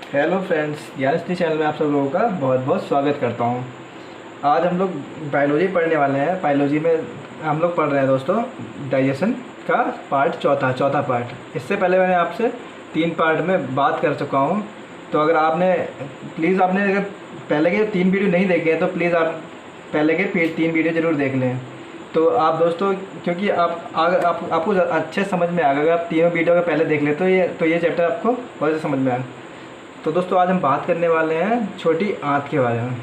Hello friends, Gyanshree channel में आप सब लोगों का बहुत बहुत स्वागत करता हूं। आज हम लोग बायोलॉजी पढ़ने वाले हैं। बायोलॉजी में हम लोग पढ़ रहे हैं दोस्तों डाइजेशन का पार्ट चौथा पार्ट। इससे पहले मैंने आपसे 3 पार्ट में बात कर चुका हूं। तो अगर आपने अगर पहले के 3 वीडियो नहीं देखे हैं तो प्लीज़ आप पहले के 3 वीडियो ज़रूर देख लें। तो आप दोस्तों, क्योंकि आपको अच्छे समझ में आएगा। अगर आप तीनों वीडियो अगर पहले देख ले तो ये चैप्टर आपको बहुत अच्छे समझ में आएगा। तो दोस्तों आज हम बात करने वाले हैं छोटी आंत के बारे में,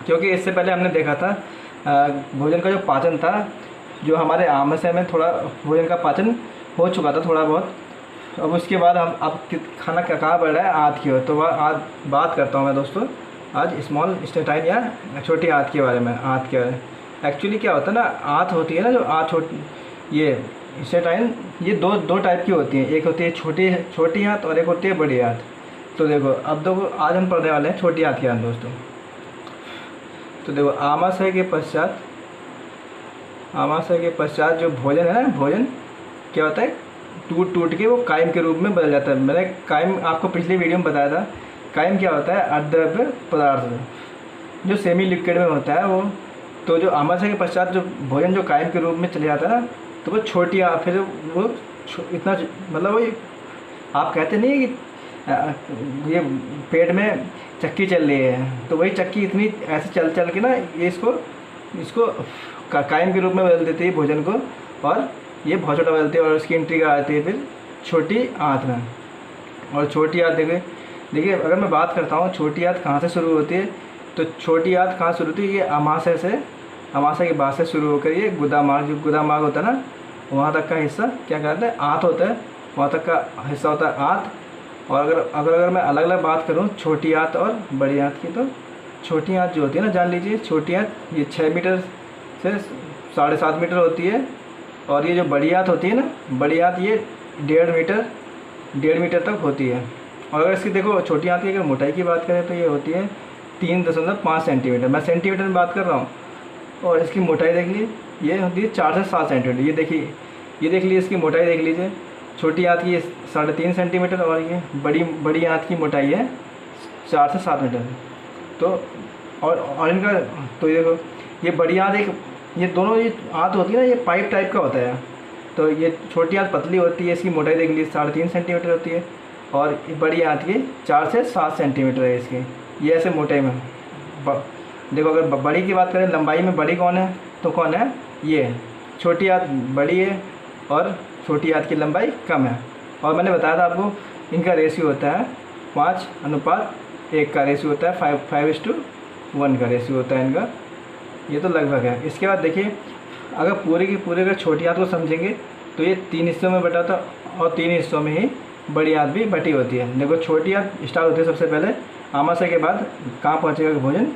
क्योंकि इससे पहले हमने देखा था भोजन का जो पाचन था, जो हमारे आमाशय में थोड़ा भोजन का पाचन हो चुका था थोड़ा बहुत। अब उसके बाद हम अब खाना कहाँ बढ़ रहा है, आंत की ओर। तो वह आज बात करता हूँ मैं दोस्तों आज स्मॉल इंटेस्टाइन या छोटी आंत के बारे में। आंत के बारे में एक्चुअली क्या होता है ना, आंत होती है ना, जो आंत ये इंटेस्टाइन, ये दो टाइप की होती हैं। एक होती है छोटी आंत और एक होती है बड़ी आंत। तो देखो, अब देखो आज हम पढ़ने वाले हैं छोटी आंत की आंत दोस्तों। तो देखो, आमाशय के पश्चात जो भोजन है ना, भोजन क्या होता है, टूट के वो कायम के रूप में बदल जाता है। मैंने कायम आपको पिछले वीडियो में बताया था। कायम क्या होता है, अद्रव्य पदार्थ जो सेमी लिक्विड में होता है वो। तो जो आमाशय के पश्चात जो भोजन जो कायम के रूप में चले जाता है ना, तो वो छोटी आंत, फिर वो इतना मतलब वही आप कहते नहीं है कि ये पेट में चक्की चल रही है, तो वही चक्की इतनी ऐसे चल के ना ये इसको कायम के रूप में बदल देती है भोजन को, और ये बहुत छोटा बदलती है और उसकी एंट्री कर आती है फिर छोटी आंत में। और छोटी आंत देखिए अगर मैं बात करता हूँ छोटी आंत कहाँ से शुरू होती है, तो छोटी आंत कहाँ शुरू होती है, ये आमाशय के बाद से शुरू होकर ये गुदामार्ग होता है ना, वहाँ तक का हिस्सा क्या कहते हैं, आंत होता है। वहाँ तक का हिस्सा होता है आंत। और अगर मैं अलग अलग बात करूँ छोटी आंत और बड़ी आंत की, तो छोटी आंत जो होती है ना, जान लीजिए छोटी आंत ये 6 मीटर से 7.5 मीटर होती है। और ये जो बड़ी आंत होती है ना, बड़ी आंत ये 1.5 मीटर तक होती है। और अगर इसकी देखो छोटी आंत की अगर मोटाई की बात करें तो ये होती है 3.5 सेंटीमीटर। मैं सेंटीमीटर में बात कर रहा हूँ। और इसकी मोटाई देख लीजिए, ये होती है 4 से 7 सेंटीमीटर। ये देख लीजिए इसकी मोटाई देख लीजिए। छोटी आंत की 3.5 सेंटीमीटर और ये बड़ी आंत की मोटाई है 4 से 7 मीटर। तो और इनका तो ये देखो, ये बड़ी आंत ये दोनों ये आंत होती है ना, ये पाइप टाइप का होता है। तो ये छोटी आंत पतली होती है, इसकी मोटाई देख लीजिए 3.5 सेंटीमीटर होती है। और बड़ी आंत की 4 से 7 सेंटीमीटर है इसकी, ये ऐसे मोटाई में। देखो अगर बड़ी की बात करें, लंबाई में बड़ी कौन है, तो कौन है, ये छोटी आंत बड़ी है और छोटी आंत की लंबाई कम है। और मैंने बताया था आपको इनका रेशियो होता है 5:1 का रेशियो होता है, 5:1 का रेशियो होता है इनका। ये तो लगभग है। इसके बाद देखिए, अगर पूरे की पूरे अगर छोटी आंत को समझेंगे तो ये 3 हिस्सों में बटा था, और 3 हिस्सों में ही बड़ी आंत भी बटी होती है। देखो छोटी आंत स्टार्ट होती है सबसे पहले आमाशय के बाद कहाँ पहुँचेगा भोजन,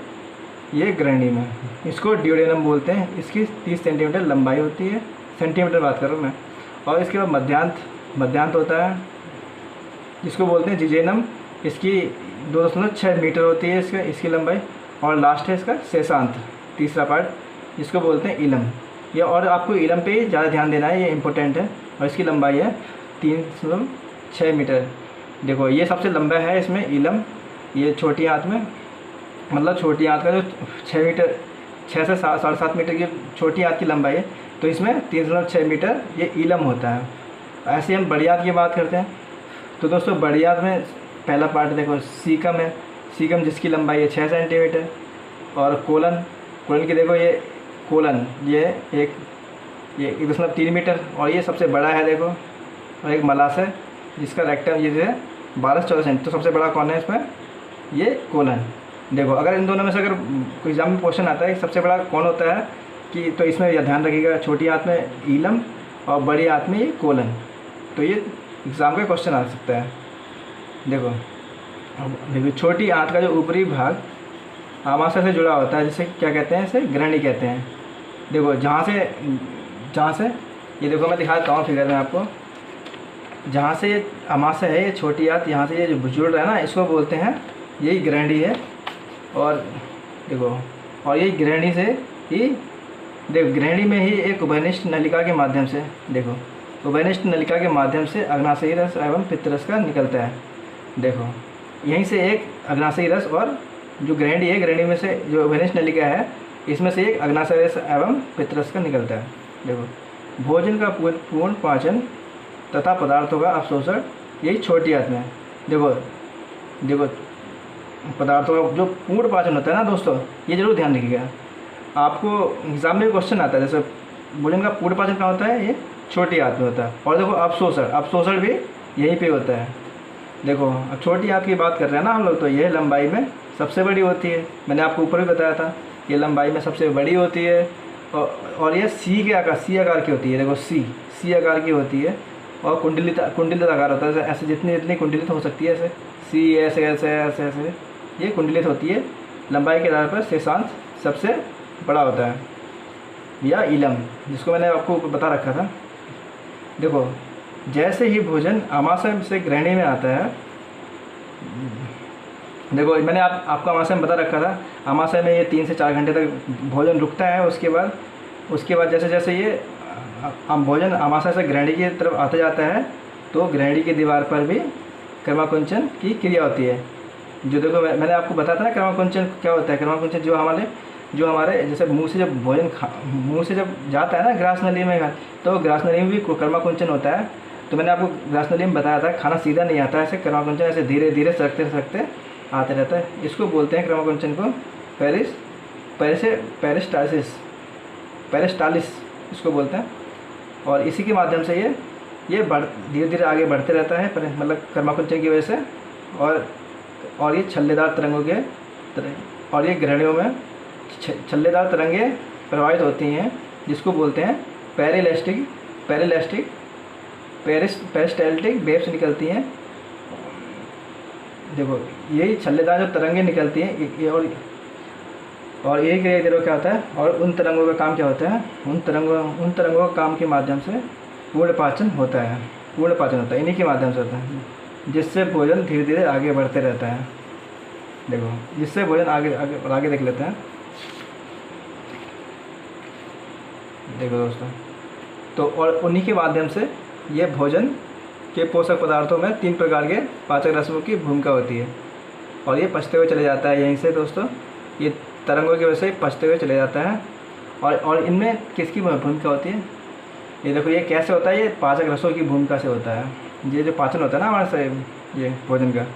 ये ग्रहणी में। इसको ड्यूडेनम बोलते हैं। इसकी 30 सेंटीमीटर लंबाई होती है, सेंटीमीटर बात कर रहा हूँ मैं। और इसके बाद मध्यांत होता है, जिसको बोलते हैं जिजेनम। इसकी 2.6 मीटर होती है इसकी लंबाई। और लास्ट है इसका शेषांत, तीसरा पार्ट, जिसको बोलते हैं इलम। ये और आपको इलम पे ही ज़्यादा ध्यान देना है, ये इंपॉर्टेंट है। और इसकी लंबाई है 3.6 मीटर। देखो ये सबसे लंबा है इसमें इलम, ये छोटी आंत में। मतलब छोटी आंत का जो 6 से 7.5 मीटर की छोटी आंत की लंबाई है, तो इसमें 3.6 मीटर ये इलम होता है। ऐसे हम बड़ी आंत की बात करते हैं। तो दोस्तों बड़ी आंत में पहला पार्ट देखो सीकम है। सीकम जिसकी लंबाई है 6 सेंटीमीटर। और कोलन की देखो, ये कोलन ये 1.3 मीटर। और ये सबसे बड़ा है देखो। और एक मलाशय जिसका रेक्टम ये है 12 से 14 सेंटीमीटर। तो सबसे बड़ा कौन है इसमें, ये कोलन। देखो अगर इन दोनों में से अगर कोई एग्जाम में क्वेश्चन आता है कि सबसे बड़ा कौन होता है, कि तो इसमें यह ध्यान रखिएगा, छोटी आंत में इलम और बड़ी आंत में ये कोलन। तो ये एग्ज़ाम का क्वेश्चन आ सकता है। देखो छोटी आंत का जो ऊपरी भाग आमाशय से जुड़ा होता है, जिसे क्या कहते हैं, इसे ग्रहणी कहते हैं। देखो जहाँ से ये देखो मैं दिखा देता हूँ फिगर में आपको। जहाँ से ये आमाशय है, ये छोटी आंत, यहाँ से ये जो जुड़ रहा है ना, इसको बोलते हैं, यही ग्रहणी है। और देखो, और यही ग्रहणी से ही देखो, ग्रहणी में ही एक उभयनिष्ठ नलिका के माध्यम से, देखो उभयनिष्ठ नलिका के माध्यम से अग्नाशयी रस एवं पित्तरस का निकलता है। देखो यहीं से एक अग्नाशयी रस और जो ग्रहणी है, ग्रहणी में से जो वेनिस नलिका है, इसमें से एक अग्नाशय रस एवं पित्तरस का निकलता है। देखो भोजन का पूर्ण पाचन तथा पदार्थों का अवशोषण यही छोटी आंत में। देखो देखो पदार्थों का जो पूर्ण पाचन होता है ना दोस्तों, ये जरूर ध्यान रखिएगा। आपको एग्जाम में क्वेश्चन आता है, जैसे भोजन का पूर्ण पाचन कहाँ होता है, ये छोटी आंत में होता है। और देखो अवशोषण भी यहीं पे होता है। देखो अब छोटी आंत की बात कर रहे हैं ना हम लोग, तो यह लंबाई में सबसे बड़ी होती है। मैंने आपको ऊपर भी बताया था, ये लंबाई में सबसे बड़ी होती है। और ये सी आकार की होती है। देखो सी आकार की होती है और कुंडलित आकार होता है। ऐसे जितनी कुंडलित हो सकती है, ऐसे सी ऐसे ऐसे ऐसे ऐसे ये कुंडलित होती है। लंबाई के आधार पर शेषांश सबसे बड़ा होता है, या इलम, जिसको मैंने आपको बता रखा था। देखो जैसे ही भोजन आमाशय से ग्रहणी में आता है, देखो मैंने आपको आमाशय में बता रखा था, आमाशय में ये 3 से 4 घंटे तक भोजन रुकता है। उसके बाद जैसे जैसे ये भोजन आमाशय से ग्रहणी की तरफ आता जाता है, तो ग्रहणी की दीवार पर भी क्रमाकुंचन की क्रिया होती है। जो देखो मैंने आपको बताया था ना, क्रमाकुंचन क्या होता है। क्रमाकुंचन जो हमारे जैसे मुंह से जब भोजन मुंह से जब जाता है ना ग्रास नली में, तो ग्रास नली में भी क्रमाकुंचन होता है। तो मैंने आपको ग्रास नली में बताया था, खाना सीधा नहीं आता है, ऐसे क्रमाकुंचन ऐसे धीरे धीरे सरकते आते रहता है। इसको बोलते हैं क्रमाकुंचन को पेरिस्टालिस इसको बोलते हैं। और इसी के माध्यम से ये धीरे धीरे आगे बढ़ते रहता है, मतलब क्रमाकुंचन की वजह से। और ये छल्लेदार तरंगों के और ये ग्रहणियों में छल्लेदार तरंगें प्रवाहित होती हैं, जिसको बोलते हैं पेरिस्टाल्टिक वेव्स निकलती हैं। देखो यही छल्लेदार जो तरंगें निकलती हैं, ये और यही क्रिया देखो क्या होता है। और उन तरंगों का काम क्या होता है, उन तरंगों का काम के माध्यम से पूर्ण पाचन होता है। इन्हीं के माध्यम से होता है, जिससे भोजन धीरे धीरे आगे बढ़ते रहता है। देखो जिससे भोजन आगे देख लेते हैं। देखो दोस्तों, तो और उन्हीं के माध्यम से ये भोजन के पोषक पदार्थों में 3 प्रकार के पाचक रसों की भूमिका होती है। और ये पचते हुए चले जाता है यहीं से दोस्तों, ये तरंगों की वजह से पचते हुए चले जाता है। और इनमें किसकी भूमिका होती है, ये देखो ये कैसे होता है, ये पाचक रसों की भूमिका से होता है। ये जो पाचन होता है ना हमारे से ये भोजन का,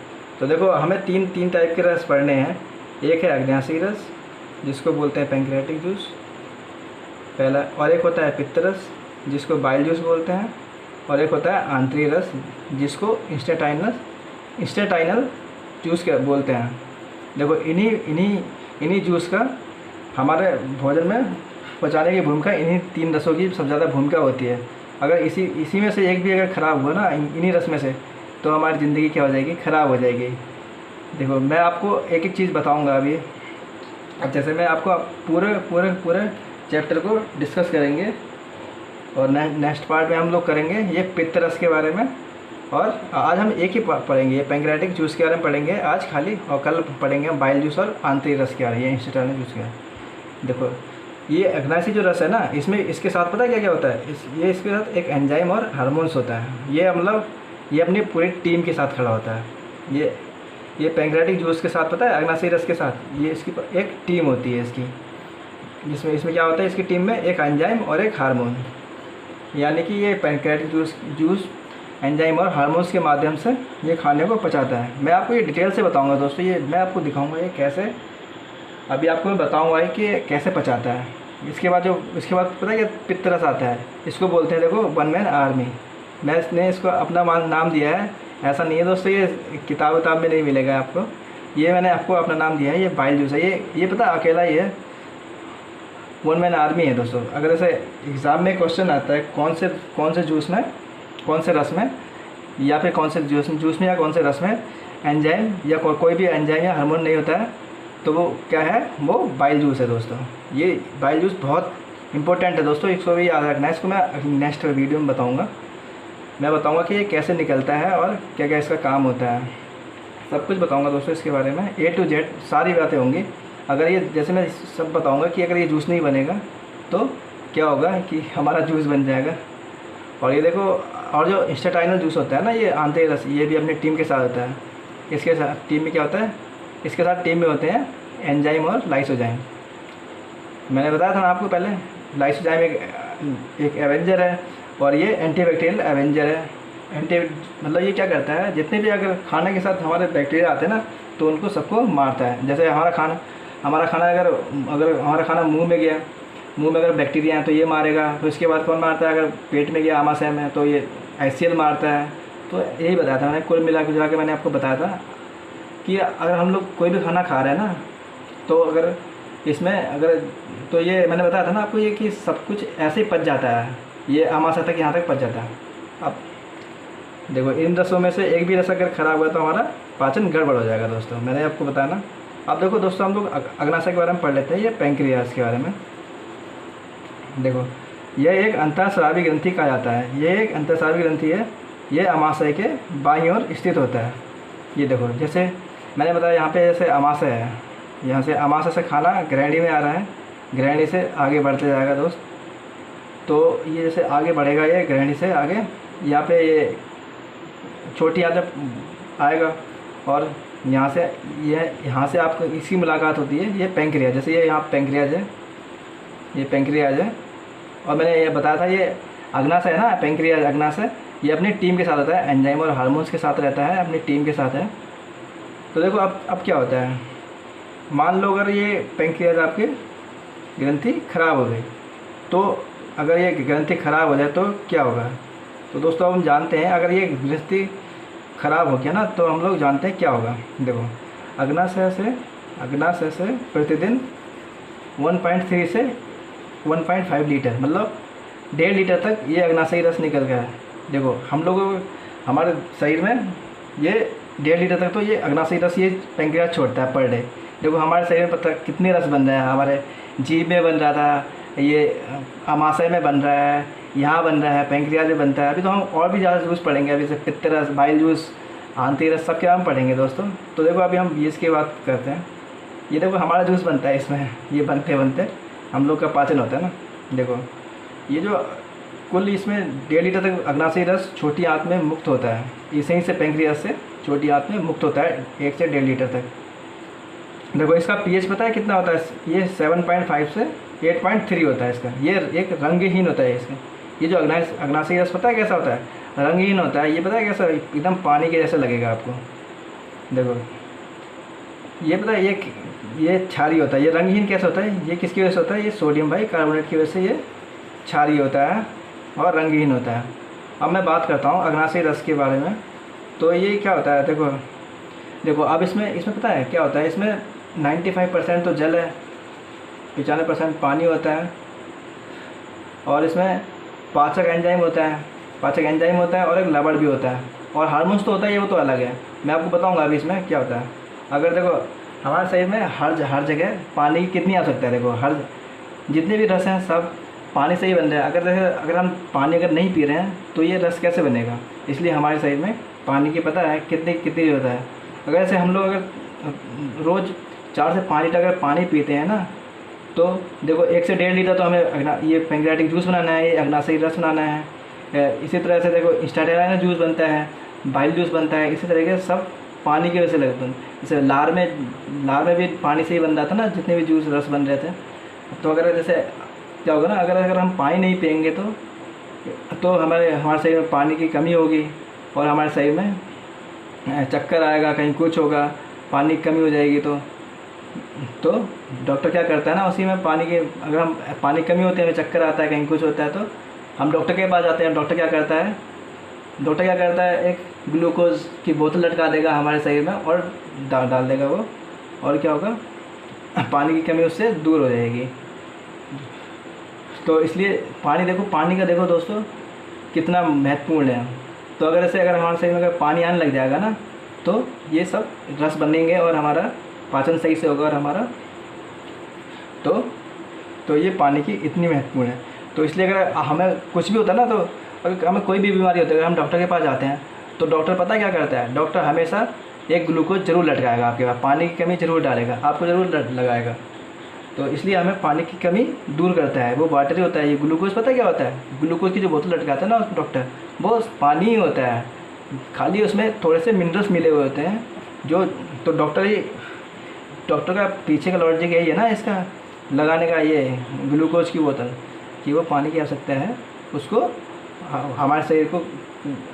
तो देखो हमें तीन टाइप के रस पढ़ने हैं। एक है अग्नाशयी रस, जिसको बोलते हैं पैंक्रियाटिक जूस पहला, और एक होता है पित्त रस, जिसको बाइल जूस बोलते हैं, और एक होता है आंतरिक रस, जिसको इंस्टेटाइनल जूस के बोलते हैं। देखो इन्हीं जूस का हमारे भोजन में पचाने की भूमिका, इन्हीं 3 रसों की सबसे ज़्यादा भूमिका होती है। अगर इसी में से एक भी अगर ख़राब हुआ ना, इन्हीं रस में से, तो हमारी ज़िंदगी क्या हो जाएगी, ख़राब हो जाएगी। देखो मैं आपको एक एक चीज़ बताऊंगा अभी। अब जैसे मैं आपको पूरे चैप्टर को डिस्कस करेंगे, और नेक्स्ट पार्ट में हम लोग करेंगे ये पित्त रस के बारे में। और आज हम एक ही पढ़ेंगे, ये पैंक्रियाटिक जूस के बारे में पढ़ेंगे आज खाली, और कल पढ़ेंगे हम बाइल जूस और आंतरिक रस के बारे में, ये इंस्टेटाइनल जूस के। देखो ये अग्नाशयी जो रस है ना, इसमें इसके साथ पता है क्या क्या होता है, इसके साथ एक एंजाइम और हार्मोन्स होता है। ये मतलब ये अपनी पूरी टीम के साथ खड़ा होता है। ये पैंक्रियाटिक जूस के साथ पता है, अग्नाशयी रस के साथ ये इसकी एक टीम होती है इसकी, जिसमें इसमें क्या होता है, इसकी टीम में एक एंजाइम और एक हार्मोन, यानी कि ये पैंक्रियाटिक जूस एंजाइम और हार्मोन्स के माध्यम से ये खाने को पचाता है। मैं आपको ये डिटेल से बताऊंगा दोस्तों, ये मैं आपको दिखाऊंगा ये कैसे, अभी आपको मैं बताऊंगा कि ये कैसे पचाता है। इसके बाद पता है क्या, पित्त रस आता है, इसको बोलते हैं देखो 1 मैन आर्मी। मैंने इसको अपना नाम दिया है, ऐसा नहीं है दोस्तों, ये किताब में नहीं मिलेगा आपको, ये मैंने आपको अपना नाम दिया है। ये बाइल जूस है, ये पता अकेला ही है, 1 मैन आर्मी है दोस्तों। अगर ऐसे एग्ज़ाम में क्वेश्चन आता है कौन से जूस में, कौन से रस में, या फिर कौन से जूस में या कौन से रस में एंजाइम या कोई भी एंजाइम या हार्मोन नहीं होता है, तो वो क्या है, वो बाइल जूस है दोस्तों। ये बाइल जूस बहुत इंपॉर्टेंट है दोस्तों, इसको भी याद रखना है। इसको मैं नेक्स्ट वीडियो में बताऊँगा, मैं बताऊँगा कि ये कैसे निकलता है और क्या क्या इसका काम होता है, सब कुछ बताऊँगा दोस्तों इसके बारे में। A to Z सारी बातें होंगी। अगर ये जैसे मैं सब बताऊँगा कि अगर ये जूस नहीं बनेगा तो क्या होगा कि हमारा जूस बन जाएगा। और ये देखो, और जो इंस्टेटाइनल जूस होता है ना, ये आंतरिक रस, ये भी अपनी टीम के साथ होता है। इसके साथ टीम में क्या होता है, इसके साथ टीम में होते हैं एंजाइम और लाइसोजाइम। मैंने बताया था ना आपको पहले, लाइसोजाइम एक एवेंजर है और ये एंटीबैक्टीरियल एवेंजर है। एंटी मतलब ये क्या करता है, जितने भी अगर खाने के साथ हमारे बैक्टीरिया आते हैं ना तो उनको सबको मारता है। जैसे हमारा खाना अगर हमारा खाना मुंह में गया, मुंह में अगर बैक्टीरिया हैं तो ये मारेगा। तो इसके बाद कौन मारता है, अगर पेट में गया आमाशय में तो ये HCl मारता है। तो यही बताया था मैंने, कुल मिला के मैंने आपको बताया था कि अगर हम लोग कोई भी खाना खा रहे हैं ना तो अगर इसमें तो ये मैंने बताया था ना आपको ये कि सब कुछ ऐसे ही पच जाता है, ये आमाशय तक यहाँ तक पच जाता है। अब देखो इन रसों में से एक भी रस अगर ख़राब हुआ तो हमारा पाचन गड़बड़ हो जाएगा दोस्तों, मैंने आपको बताया ना। अब देखो दोस्तों हम लोग अग्नाशय के बारे में पढ़ लेते हैं, ये पैंक्रियाज के बारे में। देखो यह एक अंतःस्रावी ग्रंथि कहा जाता है, ये एक अंतःस्रावी ग्रंथि है, ये आमाशय के बाईं ओर स्थित होता है। ये देखो जैसे मैंने बताया यहाँ पे जैसे आमाशय है, यहाँ से आमाशय से खाना ग्रहणी में आ रहा है, ग्रहणी से आगे बढ़ते जाएगा दोस्त। तो ये जैसे आगे बढ़ेगा, ये ग्रहणी से आगे यहाँ पे ये छोटी आदत आएगा और यहाँ से आपको इसकी मुलाकात होती है, ये पैंक्रियाज। जैसे ये यहाँ पैंक्रियाज है, ये पैंक्रियाज है। और मैंने ये बताया था ये अग्नाशय है ना, पैंक्रियाज अग्नाशय, ये अपनी टीम के साथ होता है, एंजाइम और हार्मोन्स के साथ रहता है, अपनी टीम के साथ है। तो देखो अब क्या होता है, मान लो अगर ये पैंक्रियाज आपकी ग्रंथि खराब हो गई, तो अगर ये ग्रंथि खराब हो जाए तो क्या होगा। तो दोस्तों हम जानते हैं अगर ये ग्रंथि खराब हो गया ना तो हम लोग जानते हैं क्या होगा। देखो अग्नाशय से प्रतिदिन 1.3 से 1.5 लीटर मतलब 1.5 लीटर तक ये अग्नाशयी रस निकल गया है। देखो हम लोगों हमारे शरीर में ये 1.5 लीटर तक तो ये अग्नाशयी रस ये पैंक्रियाज छोड़ता है पर डे। देखो हमारे शरीर में पता कितने रस बन रहे हैं, हमारे जीभ में बन रहा था, ये आमाशय में बन रहा है, यहाँ बन रहा है, पैंक्रियाज में बनता है। अभी तो हम और भी ज़्यादा जूस पढ़ेंगे, अभी से पित्त रस, बाइल जूस, आंती रस सब के हम पढ़ेंगे दोस्तों। तो देखो अभी हम इसकी बात करते हैं। ये देखो हमारा जूस बनता है इसमें, ये बनते हम लोग का पाचन होता है ना। देखो ये जो कुल इसमें 1.5 लीटर तक अग्नाशयी रस छोटी आंत में मुक्त होता है, इसी से पैंक्रियाज से छोटी आंत में मुक्त होता है 1 से 1.5 लीटर तक। देखो इसका pH पता है कितना होता है, ये 7.5 से 8.3 होता है इसका। ये एक रंगहीन होता है इसका। ये जो अग्नाशयी रस पता है कैसा होता है, रंगहीन होता है। ये पता है कैसा, एकदम पानी के जैसा लगेगा आपको। देखो ये पता है ये क्षारीय होता है। ये रंगहीन कैसे होता है, ये किसकी वजह से होता है, ये सोडियम बाइकार्बोनेट की वजह से ये क्षारीय होता है और रंगहीन होता है। अब मैं बात करता हूँ अग्नाशयी रस के बारे में। तो ये क्या होता है, देखो अब इसमें पता है क्या होता है, इसमें 95% तो जल है, 95% पानी होता है और इसमें पाचक एंजाइम होता है और एक लवण भी होता है और हार्मोन्स तो होता है, ये वो तो अलग है। मैं आपको बताऊंगा अभी इसमें क्या होता है। अगर देखो हमारे शरीर में हर जगह पानी की कितनी आवश्यकता है, देखो हर जितने भी रस हैं सब पानी से ही बन रहे हैं। अगर हम पानी अगर नहीं पी रहे हैं तो ये रस कैसे बनेगा। इसलिए हमारे शरीर में पानी की पता है कितनी ज़रूरत है। अगर ऐसे हम लोग अगर रोज़ 4 से 5 लीटर अगर पानी पीते हैं ना तो देखो 1 से 1.5 लीटर तो हमें ये पैंक्रियाटिक जूस बनाना है, ये अग्नाशयी रस बनाना है। इसी तरह से देखो स्टार्टेराइना जूस बनता है, बाइल जूस बनता है। इसी तरह के सब पानी की वजह से लगते हैं। जैसे लार में भी पानी से ही बन रहा था ना, जितने भी जूस रस बन रहे थे। तो अगर जैसे क्या होगा ना, अगर हम पानी नहीं पियेंगे तो हमारे शरीर में पानी की कमी होगी और हमारे शरीर में चक्कर आएगा, कहीं कुछ होगा, पानी की कमी हो जाएगी। तो डॉक्टर क्या करता है ना, उसी में पानी की अगर हम पानी की कमी होती है, हमें चक्कर आता है, कहीं कुछ होता है तो हम डॉक्टर के पास जाते हैं। डॉक्टर क्या करता है एक ग्लूकोज की बोतल लटका देगा हमारे शरीर में और डाल देगा वो, और क्या होगा, पानी की कमी उससे दूर हो जाएगी। तो इसलिए पानी का देखो दोस्तों कितना महत्वपूर्ण है। तो अगर हमारे शरीर में अगर पानी आने लग जाएगा ना तो ये सब रस बनेंगे और हमारा पाचन सही से होगा और हमारा तो ये पानी की इतनी महत्वपूर्ण है। तो इसलिए अगर हमें कुछ भी होता है ना, तो अगर हमें कोई भी बीमारी होती है, अगर हम डॉक्टर के पास जाते हैं तो डॉक्टर पता क्या करता है, डॉक्टर हमेशा एक ग्लूकोज ज़रूर लटकाएगा आपके पास, पानी की कमी ज़रूर डालेगा, आपको ज़रूर लगाएगा। तो इसलिए हमें पानी की कमी दूर करता है। वो वाटर ही होता है। ये ग्लूकोज पता क्या होता है, ग्लूकोज की जो बोतल लटकाता है ना डॉक्टर, वो पानी ही होता है, खाली उसमें थोड़े से मिनरल्स मिले हुए होते हैं जो तो डॉक्टर का पीछे का लॉजिक यही है ना इसका लगाने का, ये ग्लूकोज की बोतल, कि वो पानी की आवश्यकता है उसको हमारे शरीर को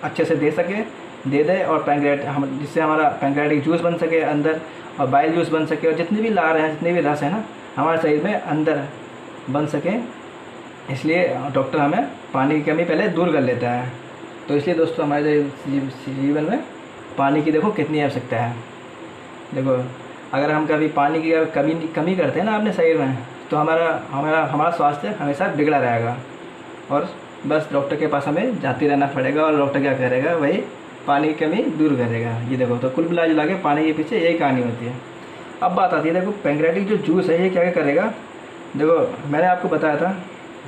अच्छे से दे सके, दे दे, और जिससे हमारा पैंक्रियाटिक जूस बन सके अंदर, और बाइल जूस बन सके, और जितने भी लार हैं, जितने भी रस हैं ना, हमारे शरीर में अंदर बन सके। इसलिए डॉक्टर हमें पानी की कमी पहले दूर कर लेता है। तो इसलिए दोस्तों हमारे जीवन में पानी की देखो कितनी आवश्यकता है। देखो अगर हम कभी पानी की कमी करते हैं ना अपने शरीर में, तो हमारा स्वास्थ्य हमेशा बिगड़ा रहेगा, और बस डॉक्टर के पास हमें जाते रहना पड़ेगा, और डॉक्टर क्या करेगा, वही पानी की कमी दूर करेगा। ये देखो, तो कुल मिला जुला के पानी के पीछे यही कहानी होती है। अब बात आती है, देखो पैंक्रियाटिक जो जूस है ये क्या करेगा। देखो मैंने आपको बताया था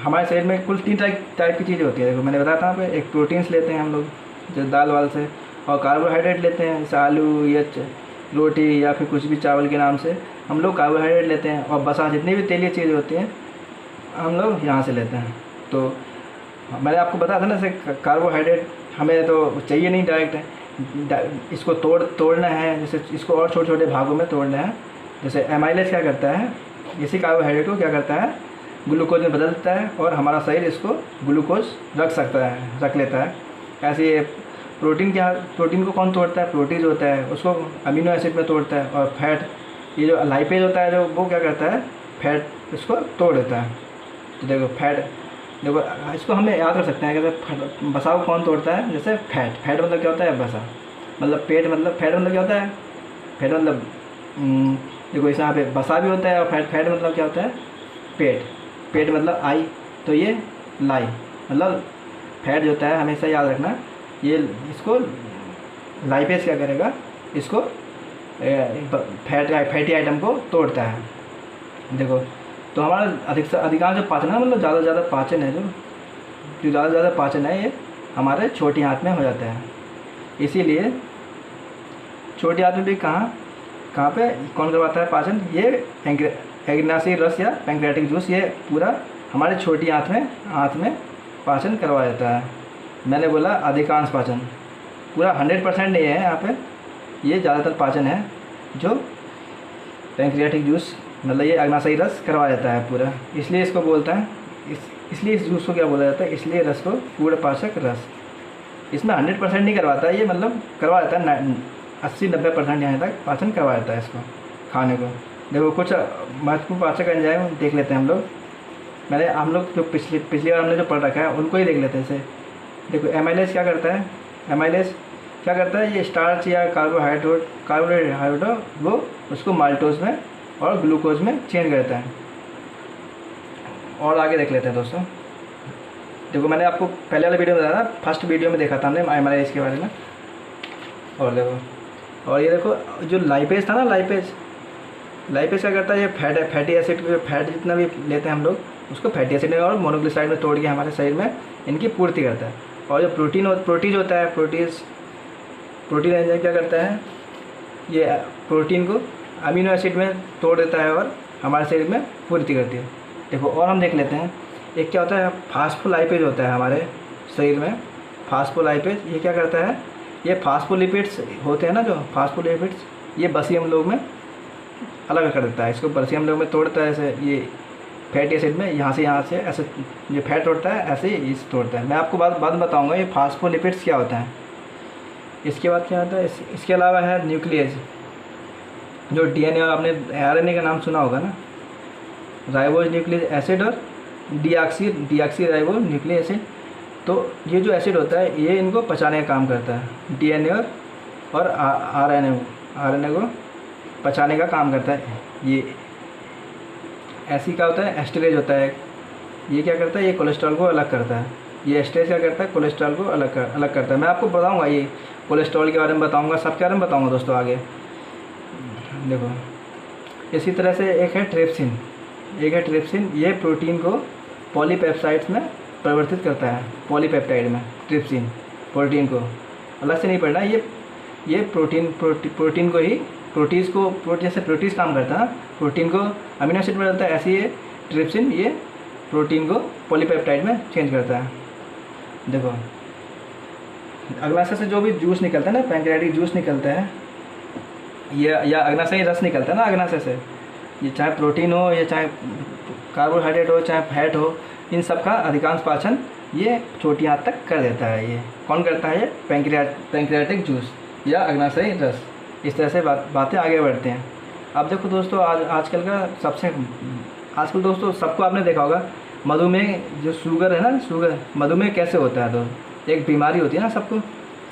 हमारे शरीर में कुल 3 टाइप की चीज़ें होती है। देखो मैंने बताया था यहाँ पे, एक प्रोटीन्स लेते हैं हम लोग जो दाल वाल से, और कार्बोहाइड्रेट लेते हैं जैसे आलू या रोटी या फिर कुछ भी चावल के नाम से हम लोग कार्बोहाइड्रेट लेते हैं, और बसा जितनी भी तेलीय चीज़ें होती हैं हम लोग यहाँ से लेते हैं। तो मैंने आपको बताया था ना, जैसे कार्बोहाइड्रेट हमें तो चाहिए नहीं डायरेक्ट, इसको तोड़ना है, जैसे इसको और छोटे छोटे भागों में तोड़ना है। जैसे एमाइलेज क्या करता है, इसी कार्बोहाइड्रेट को क्या करता है, ग्लूकोज में बदल देता है, और हमारा शरीर इसको ग्लूकोज रख लेता है। ऐसे ये प्रोटीन को कौन तोड़ता है, प्रोटीज होता है, उसको अमीनो एसिड में तोड़ता है। और फैट, ये जो लाइपेज होता है जो, वो क्या करता है, फैट इसको तोड़ देता है। तो देखो देखो इसको हमें याद कर सकते हैं कि बसा को कौन तोड़ता है, जैसे फैट मतलब क्या होता है, बसा मतलब फैट मतलब क्या होता है, फैट मतलब देखो इस यहाँ पे बसा भी होता है, और फैट मतलब क्या होता है, पेट मतलब आई, तो ये लाई मतलब फैट जो होता है, हमेशा याद रखना, ये इसको लाइपेज क्या करेगा, इसको फैटी आइटम को तोड़ता है। देखो तो हमारा अधिकांश जो पाचन है, मतलब ज़्यादा पाचन है, जो ज़्यादा पाचन है, ये हमारे छोटी आंत में हो जाता है। इसीलिए छोटी आंत में भी कहाँ पे कौन करवाता है पाचन, ये अग्नाशयी रस या पैंक्रियाटिक जूस, ये पूरा हमारे छोटी आंत में पाचन करवा देता है। मैंने बोला अधिकांश पाचन, पूरा 100% नहीं है यहाँ पे, ये ज़्यादातर पाचन है जो पैंक्रियाटिक जूस मतलब ये अग्नाशयी रस करवा देता है पूरा। इसलिए इसको बोलता है इसलिए इस जूस को क्या बोला जाता है, इसलिए रस को पूर्ण पाचक रस। इसमें 100% नहीं करवाता है ये, मतलब करवा देता है 80-90% यहाँ तक पाचन करवा देता है इसको खाने को। देखो कुछ महत्वपूर्ण पाचक एंजाइम देख लेते हैं हम लोग जो पिछली बार हमने जो पढ़ रखा है उनको ही देख लेते हैं। जैसे देखो एमाइलेज क्या करता है, ये स्टार्च या कार्बोहाइड्रेट वो उसको माल्टोज में और ग्लूकोज में चेंज करता है। और आगे देख लेते हैं दोस्तों। देखो मैंने आपको पहले वाले वीडियो में बताया था, फर्स्ट वीडियो में देखा था हमने एमाइलेज के बारे में। और देखो, और ये देखो जो लाइपेज था ना, लाइपेज क्या करता है, ये फैटी एसिड, फैट जितना भी लेते हैं हम लोग उसको फैटी एसिड में और मोनोग्लिसराइड में तोड़ के हमारे शरीर में इनकी पूर्ति करता है। और जो प्रोटीज होता है, प्रोटीन एंजाइम क्या करता है, ये प्रोटीन को अमीनो एसिड में तोड़ देता है और हमारे शरीर में पूर्ति करती है। देखो और हम देख लेते हैं, एक क्या होता है, फास्फोलाइपेज होता है हमारे शरीर में। फास्फोलाइपेज ये क्या करता है, ये फास्फोलिपिड्स होते हैं ना, जो फास्फोलिपिड्स ये बसियम लोग में अलग कर देता है, इसको बसियम लोग में तोड़ता है। ऐसे ये फैटी एसिड में यहाँ से ऐसे जो फैट तोड़ता है ऐसे ही इस तोड़ता है। मैं आपको बाद में बताऊँगा ये फास्फोलिपिड्स क्या होता है। इसके बाद क्या होता है, इसके अलावा है न्यूक्लियस, जो डीएनए और आपने आरएनए का नाम सुना होगा ना, राइबोज न्यूक्लिक एसिड और डीऑक्सी राइबो न्यूक्लिक एसिड। तो ये जो एसिड होता है ये इनको पचाने का काम करता है, डीएनए और आरएनए को पचाने का काम करता है। ये ऐसी क्या होता है, एस्टरेज होता है, ये क्या करता है, ये कोलेस्ट्रॉल को अलग करता है। ये एस्टरेज क्या करता है, कोलेस्ट्रॉल को अलग करता है। मैं आपको बताऊंगा, ये कोलेस्ट्रॉल के बारे में बताऊंगा, सब के बारे में बताऊंगा दोस्तों आगे। देखो इसी तरह से एक है ट्रिप्सिन, ये प्रोटीन को पॉलीपेप्टाइड्स में परिवर्तित करता है। पॉलीपेप्टाइड में ट्रिप्सिन, प्रोटीन को अलग से नहीं पढ़ना, ये प्रोटीन को ही जैसे प्रोटीज काम करता है, प्रोटीन को अमीनो एसिड में डालता है, ऐसे ये ट्रिप्सिन ये प्रोटीन को पॉलीपेप्टाइड में चेंज करता है। देखो अगला से जो भी जूस निकलता है ना, पैंक्रियाटिक जूस निकलता है, ये या अग्नाशय रस निकलता है ना अग्नाशय से, ये चाहे प्रोटीन हो या चाहे कार्बोहाइड्रेट हो चाहे फैट हो, इन सब का अधिकांश पाचन ये छोटी आंत तक कर देता है। ये कौन करता है? ये पैंक्रियाटिक जूस या अग्नाशय रस। इस तरह से बातें आगे बढ़ते हैं। अब देखो दोस्तों, आजकल का सबसे आजकल दोस्तों सबको आपने देखा होगा, मधुमेह जो शुगर है ना, शुगर मधुमेह कैसे होता है? तो एक बीमारी होती है ना, सब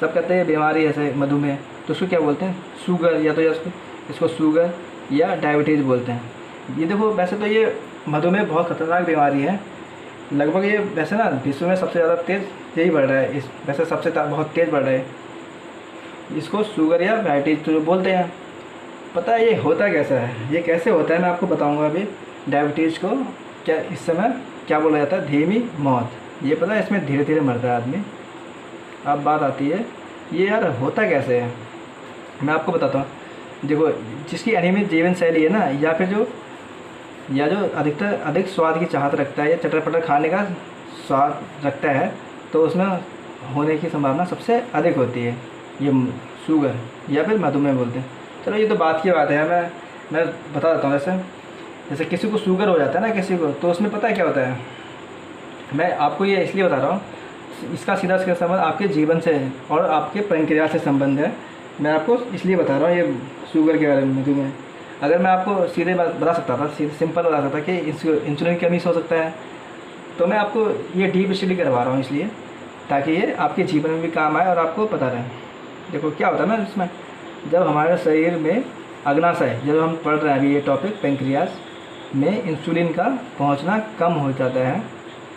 कहते हैं बीमारी ऐसे मधुमेह, तो उसको क्या बोलते हैं? शुगर, या तो इसको शुगर या डायबिटीज़ बोलते हैं। ये देखो, वैसे तो ये मधुमेह बहुत खतरनाक बीमारी है। लगभग ये वैसे ना विश्व में सबसे ज़्यादा तेज़ यही बढ़ रहा है, इस वैसे सबसे बहुत तेज़ बढ़ रहा है। इसको शुगर या डायबिटीज़ तो बोलते हैं। पता है ये होता कैसा है? ये कैसे होता है मैं आपको बताऊंगा अभी। डायबिटीज़ को क्या इस समय क्या बोला जाता है? धीमी मौत। ये पता है, इसमें धीरे धीरे मरता है आदमी। अब बात आती है ये यार होता कैसे है, मैं आपको बताता हूँ। देखो, जिसकी अनियमित जीवन शैली है ना, या फिर जो अधिक स्वाद की चाहत रखता है या चटर-पटर खाने का स्वाद रखता है, तो उसमें होने की संभावना सबसे अधिक होती है ये शुगर या फिर मधुमेह बोलते हैं। चलो ये तो बात की बात है, मैं बता देता हूँ। जैसे किसी को शुगर हो जाता है ना किसी को, तो उसमें पता है क्या होता है? मैं आपको ये इसलिए बता रहा हूँ, इसका सीधा संबंध आपके जीवन से है और आपके पैंक्रियास से संबंध है। मैं आपको इसलिए बता रहा हूँ ये शुगर के बारे में, मधुमेह। अगर मैं आपको सीधे बात बता सकता था, सीधे सिंपल बता सकता कि इंसुलिन की कमी से हो सकता है, तो मैं आपको ये डीप स्टडी करवा रहा हूँ इसलिए, ताकि ये आपके जीवन में भी काम आए और आपको पता रहे। देखो क्या होता है ना इसमें, जब हमारे शरीर में अग्नाशय, जब हम पढ़ रहे हैं अभी ये टॉपिक पैंक्रियास में, इंसुलिन का पहुंचना कम हो जाता है,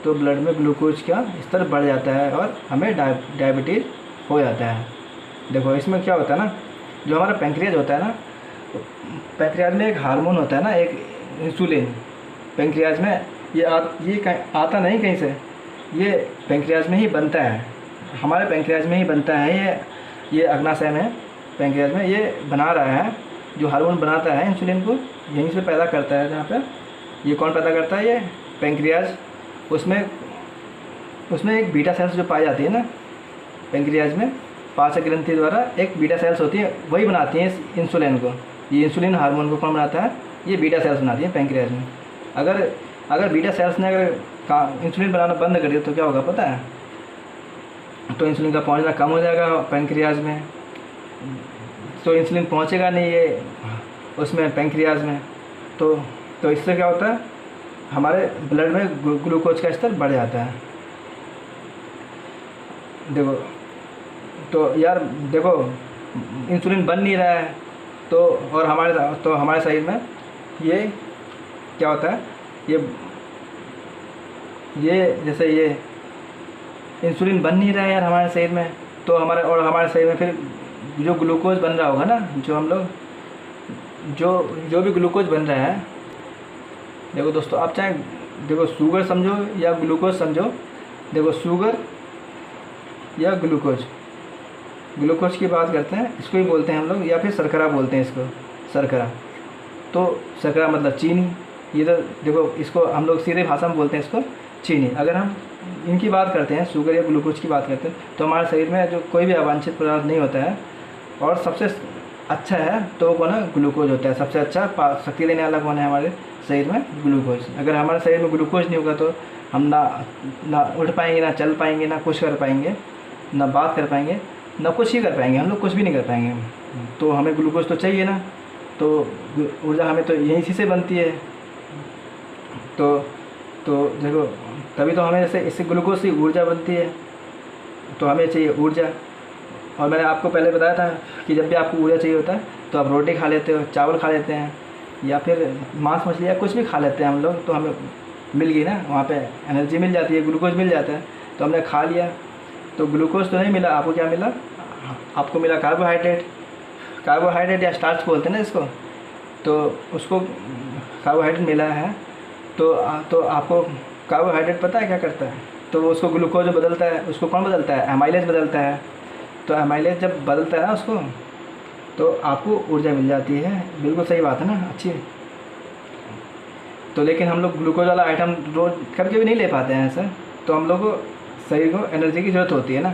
तो ब्लड में ग्लूकोज का स्तर बढ़ जाता है और हमें डायबिटीज़ हो जाता है। देखो इसमें क्या होता है ना, जो हमारा पैंक्रियाज होता है ना, तो पैंक्रियाज में एक हार्मोन होता है ना, एक इंसुलिन। पैंक्रियाज में ये आता नहीं कहीं से, ये पैंक्रियाज में ही बनता है, हमारे पैंक्रियाज में ही बनता है। ये अग्नाशय में, पैंक्रियाज में ये बना रहा है, जो हार्मोन बनाता है इंसुलिन को यहीं से पैदा करता है। जहाँ पे ये कौन पैदा करता है? ये पैंक्रियाज। उसमें एक बीटा सेल्स जो पाई जाती है ना पैंक्रियाज में, पाचक ग्रंथि द्वारा एक बीटा सेल्स होती है, वही बनाती है इस इंसुलिन को। ये इंसुलिन हार्मोन को कौन बनाता है? ये बीटा सेल्स बनाती है पैंक्रियाज में। अगर बीटा सेल्स ने अगर इंसुलिन बनाना बंद कर दिया तो क्या होगा पता है? तो इंसुलिन का पहुंचना कम हो जाएगा पैंक्रियाज में, तो इंसुलिन पहुंचेगा नहीं ये उसमें पैंक्रियाज में। तो इससे क्या होता है? हमारे ब्लड में ग्लूकोज का स्तर बढ़ जाता है। देखो तो यार देखो, इंसुलिन बन नहीं रहा है, तो हमारे शरीर में ये क्या होता है? ये जैसे ये इंसुलिन बन नहीं रहा है यार हमारे शरीर में, तो हमारे शरीर में फिर जो ग्लूकोज बन रहा होगा ना, जो हम लोग जो भी ग्लूकोज बन रहा है, देखो दोस्तों, आप चाहे देखो शुगर समझो या ग्लूकोज समझो। देखो शुगर या ग्लूकोज की बात करते हैं, इसको ही बोलते हैं हम लोग, या फिर शर्करा बोलते हैं इसको, शर्करा। तो शर्करा मतलब चीनी। ये तो देखो, इसको हम लोग सीधे भाषा में बोलते हैं इसको चीनी। अगर हम इनकी बात करते हैं, शुगर या ग्लूकोज की बात करते हैं, तो हमारे शरीर में जो कोई भी अवांछित पदार्थ नहीं होता है, और सबसे अच्छा है तो वो कौन है? ग्लूकोज होता है। सबसे अच्छा शक्ति देने वाला कौन है हमारे शरीर में? ग्लूकोज। अगर हमारे शरीर में ग्लूकोज नहीं होगा तो हम ना उठ पाएंगे, ना चल पाएंगे, ना कुछ कर पाएंगे, ना बात कर पाएंगे, ना कुछ ही कर पाएंगे, हम लोग कुछ भी नहीं कर पाएंगे। तो हमें ग्लूकोज तो चाहिए ना, तो ऊर्जा हमें तो यहीं से बनती है। तो देखो, तभी तो हमें जैसे इससे ग्लूकोज से ऊर्जा बनती है, तो हमें चाहिए ऊर्जा। और मैंने आपको पहले बताया था कि जब भी आपको ऊर्जा चाहिए होता है तो आप रोटी खा लेते हो, चावल खा लेते हैं, या फिर मांस मछली या कुछ भी खा लेते हैं हम लोग, तो हमें मिल गई ना, वहाँ पे एनर्जी मिल जाती है, ग्लूकोज मिल जाता है। तो हमने खा लिया, तो ग्लूकोज तो नहीं मिला, आपको क्या मिला? आपको मिला कार्बोहाइड्रेट या स्टार्च बोलते हैं ना इसको। तो उसको कार्बोहाइड्रेट मिला है, तो आपको कार्बोहाइड्रेट पता है क्या करता है? तो वो उसको ग्लूकोज बदलता है, उसको कौन बदलता है? एमाइलेज बदलता है। तो एमाइलेज जब बदलता है ना उसको, तो आपको ऊर्जा मिल जाती है। बिल्कुल सही बात है ना, अच्छी। तो लेकिन हम लोग ग्लूकोज वाला आइटम रोज कभी भी नहीं ले पाते हैं ऐसे, तो हम लोग को शरीर को एनर्जी की ज़रूरत होती है ना।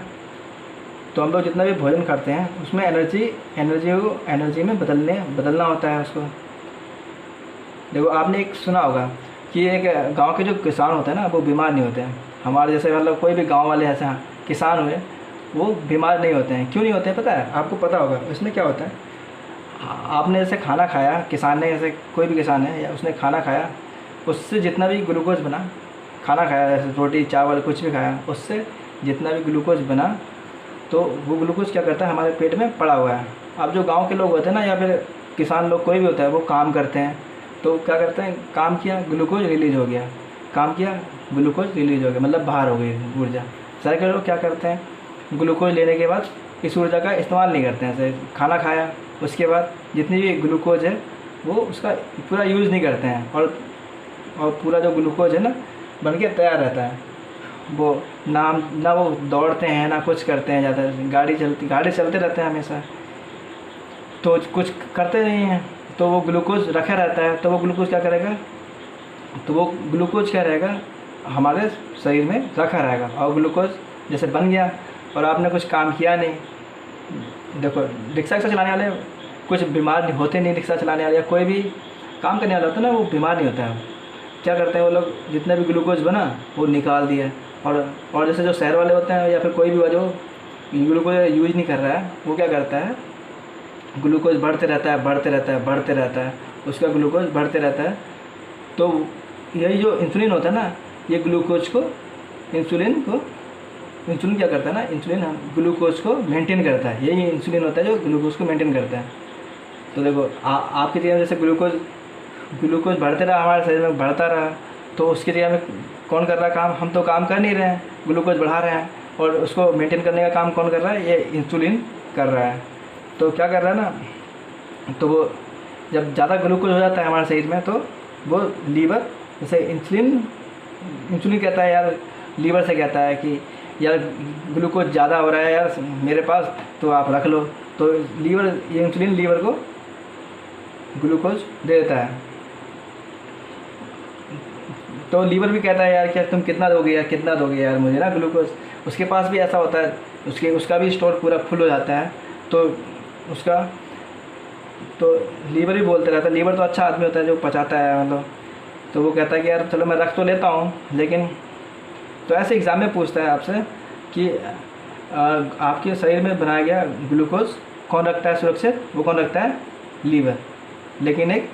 तो हम लोग जितना भी भोजन खाते हैं उसमें एनर्जी में बदलना होता है उसको। देखो आपने एक सुना होगा कि एक गांव के जो किसान होते हैं ना वो बीमार नहीं होते हैं। हमारे जैसे मतलब कोई भी गांव वाले ऐसे किसान हुए वो बीमार नहीं होते हैं। क्यों नहीं होते हैं पता है आपको? पता होगा इसमें क्या होता है। आपने जैसे खाना खाया, किसान ने, जैसे कोई भी किसान है या उसने खाना खाया, उससे जितना भी ग्लूकोज बना, खाना खाया जैसे रोटी चावल कुछ भी खाया, उससे जितना भी ग्लूकोज बना तो वो ग्लूकोज क्या करता है हमारे पेट में पड़ा हुआ है। अब जो गांव के लोग होते हैं ना या फिर किसान लोग कोई भी होता है वो काम करते हैं तो क्या करते हैं, काम किया ग्लूकोज रिलीज हो गया, काम किया ग्लूकोज रिलीज हो गया, मतलब बाहर हो गई ऊर्जा। शहर के लोग क्या करते हैं, ग्लूकोज लेने के बाद इस ऊर्जा का इस्तेमाल नहीं करते हैं। जैसे खाना खाया उसके बाद जितनी भी ग्लूकोज है वो उसका पूरा यूज़ नहीं करते हैं और पूरा जो ग्लूकोज है ना बन के तैयार रहता है। वो ना वो दौड़ते हैं ना कुछ करते हैं ज़्यादा, गाड़ी चलते रहते हैं हमेशा, तो कुछ करते नहीं हैं। तो वो ग्लूकोज रखा रहता है तो वो ग्लूकोज क्या करेगा, तो वो ग्लूकोज क्या रहेगा हमारे शरीर में रखा रहेगा। और ग्लूकोज जैसे बन गया और आपने कुछ काम किया नहीं, देखो रिक्शा चलाने वाले कुछ बीमार होते नहीं, रिक्शा चलाने वाले या कोई भी काम करने वाला होता है ना वो बीमार नहीं होता है। क्या करते हैं वो लोग, जितना भी ग्लूकोज बना वो निकाल दिया। और जैसे जो शहर वाले होते हैं या फिर कोई भी जो ग्लूकोज यूज नहीं कर रहा है वो क्या करता है, ग्लूकोज बढ़ते रहता है, उसका ग्लूकोज बढ़ते रहता है। तो यही जो इंसुलिन होता है ना, ये इंसुलिन क्या करता है ना, इंसुलिन ग्लूकोज को मेंटेन करता है। यही इंसुलिन होता है जो ग्लूकोज को मेंटेन करता है। तो देखो आपकी जगह जैसे ग्लूकोज बढ़ते रहा, हमारे शरीर में बढ़ता रहा, तो उसकी जगह में कौन कर रहा है काम, हम तो काम कर नहीं रहे हैं, ग्लूकोज बढ़ा रहे हैं। और उसको मेंटेन करने का काम कौन कर रहा है, ये इंसुलिन कर रहा है। तो क्या कर रहा है ना, तो वो जब ज़्यादा ग्लूकोज हो जाता है हमारे शरीर में तो वो लीवर, जैसे इंसुलिन कहता है यार, लीवर से कहता है कि यार ग्लूकोज ज़्यादा हो रहा है यार मेरे पास, तो आप रख लो। तो ये इंसुलिन लीवर को ग्लूकोज दे देता है। तो लीवर भी कहता है यार क्या तुम कितना दोगे यार मुझे ना ग्लूकोज। उसके पास भी ऐसा होता है, उसका भी स्टोर पूरा फुल हो जाता है। तो लीवर भी बोलते रहता है, लीवर तो अच्छा आदमी होता है जो पचाता है मतलब। तो वो कहता है कि यार चलो मैं रख तो लेता हूँ, लेकिन तो ऐसे एग्ज़ाम में पूछता है आपसे कि आपके शरीर में बनाया गया ग्लूकोज कौन रखता है सुरक्षित, वो कौन रखता है, लीवर, लेकिन एक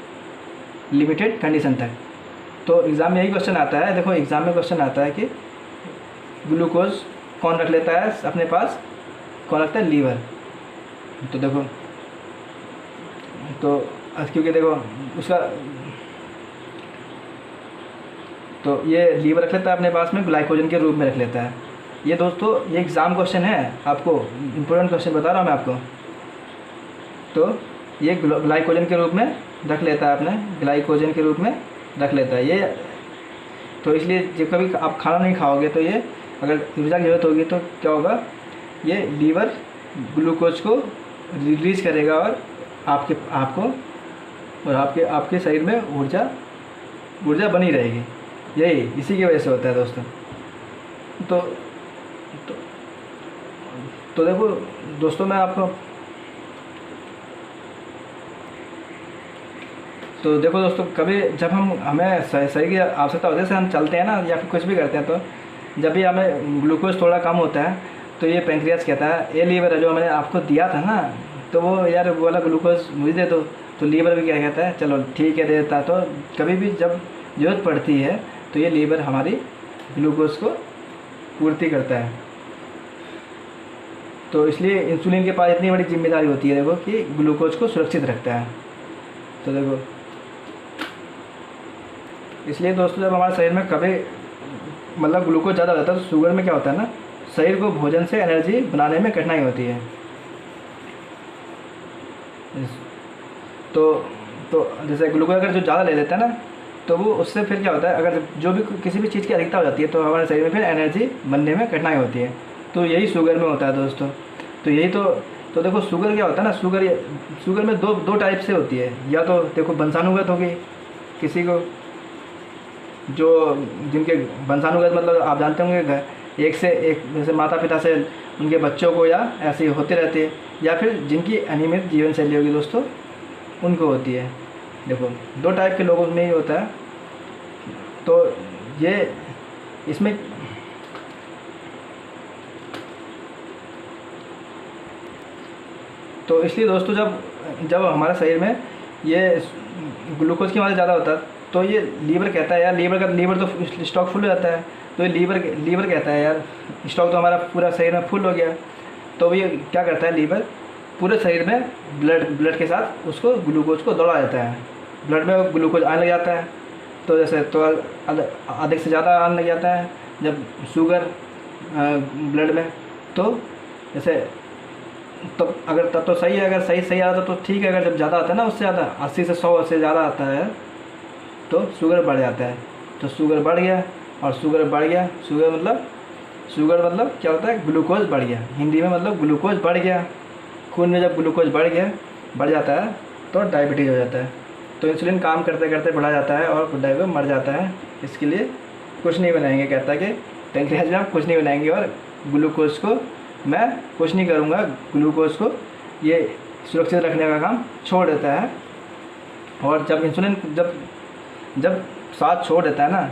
लिमिटेड कंडीशन तक। तो एग्ज़ाम में यही क्वेश्चन आता है, देखो एग्ज़ाम में क्वेश्चन आता है कि ग्लूकोज कौन रख लेता है अपने पास, कौन रखता है, लीवर। तो देखो तो क्योंकि देखो उसका तो ये लीवर रख लेता है अपने पास में, ग्लाइकोजन के रूप में रख लेता है। ये दोस्तों ये एग्ज़ाम क्वेश्चन है, आपको इम्पोर्टेंट क्वेश्चन बता रहा हूँ मैं आपको। तो ये ग्लाइकोजन के रूप में रख लेता है, अपने ग्लाइकोजन के रूप में रख लेता है ये। तो इसलिए जब कभी आप खाना नहीं खाओगे तो ये अगर ऊर्जा की ज़रूरत होगी तो क्या होगा, ये लीवर ग्लूकोज को रिलीज़ करेगा और आपके शरीर में ऊर्जा बनी रहेगी। यही इसी की वजह से होता है दोस्तों। तो देखो दोस्तों मैं आपको तो देखो दोस्तों, कभी जब हमें शरीर की आवश्यकता होती है, जैसे हम चलते हैं ना या फिर कुछ भी करते हैं, तो जब भी हमें ग्लूकोज थोड़ा कम होता है तो ये पैंक्रियाज कहता है, ये लीवर है जो मैंने आपको दिया था ना, तो वो यार वो वाला ग्लूकोज मुझे दे दो। तो लीवर भी क्या कहता है, चलो ठीक है दे देता है। तो कभी भी जब ज़रूरत पड़ती है तो ये लीवर हमारी ग्लूकोज को पूर्ति करता है। तो इसलिए इंसुलिन के पास इतनी बड़ी जिम्मेदारी होती है देखो कि ग्लूकोज को सुरक्षित रखता है। तो देखो इसलिए दोस्तों जब हमारे शरीर में कभी मतलब ग्लूकोज ज़्यादा हो जाता है तो शुगर में क्या होता है ना, शरीर को भोजन से एनर्जी बनाने में कठिनाई होती है। तो जैसे ग्लूकोज अगर जो ज़्यादा ले लेता है ना तो वो उससे फिर क्या होता है, अगर जो भी किसी भी चीज़ की अधिकता हो जाती है तो हमारे शरीर में फिर एनर्जी बनने में कठिनाई होती है। तो यही शुगर में होता है दोस्तों। तो यही तो देखो शुगर क्या होता है ना, शुगर में दो टाइप से होती है। या तो देखो वंशानुगत होगी, किसी को जिनके वंशानुगत मतलब आप जानते होंगे एक से एक, जैसे माता पिता से उनके बच्चों को या ऐसे ही होते रहते हैं, या फिर जिनकी अनियमित जीवन शैली होगी दोस्तों उनको होती है। देखो 2 टाइप के लोगों में ही होता है। तो ये इसमें तो इसलिए दोस्तों जब हमारे शरीर में ये ग्लूकोज की मात्रा ज़्यादा होता है तो ये लीवर कहता है यार, लीवर तो स्टॉक फुल हो जाता है। तो ये लीवर कहता है यार स्टॉक तो हमारा पूरा शरीर में फुल हो गया। तो ये क्या करता है, लीवर पूरे शरीर में ब्लड के साथ उसको ग्लूकोज को दौड़ा देता है। ब्लड में ग्लूकोज आने लग जाता है, तो जैसे तो अधिक से ज़्यादा आने लग जाता है। जब शुगर ब्लड में, तो जैसे तब अगर तब तो सही है, अगर सही आता तो ठीक है। अगर जब ज़्यादा आता है ना, उससे ज़्यादा 80 से 100 से ज़्यादा आता है तो शुगर बढ़ जाता है। तो शुगर बढ़ गया और शुगर बढ़ गया, शुगर मतलब क्या होता है, ग्लूकोज बढ़ गया। हिंदी में मतलब ग्लूकोज बढ़ गया। खून में जब ग्लूकोज बढ़ जाता है तो डायबिटीज़ हो जाता है। तो इंसुलिन काम करते करते बढ़ा जाता है और डायबिटीज मर जाता है। इसके लिए कुछ नहीं बनाएंगे, कहता है कि पैंक्रियाज में आप कुछ नहीं बनाएंगे और ग्लूकोज को मैं कुछ नहीं करूँगा, ग्लूकोज को ये सुरक्षित रखने का काम छोड़ देता है। और जब इंसुलिन जब साथ छोड़ देता है ना,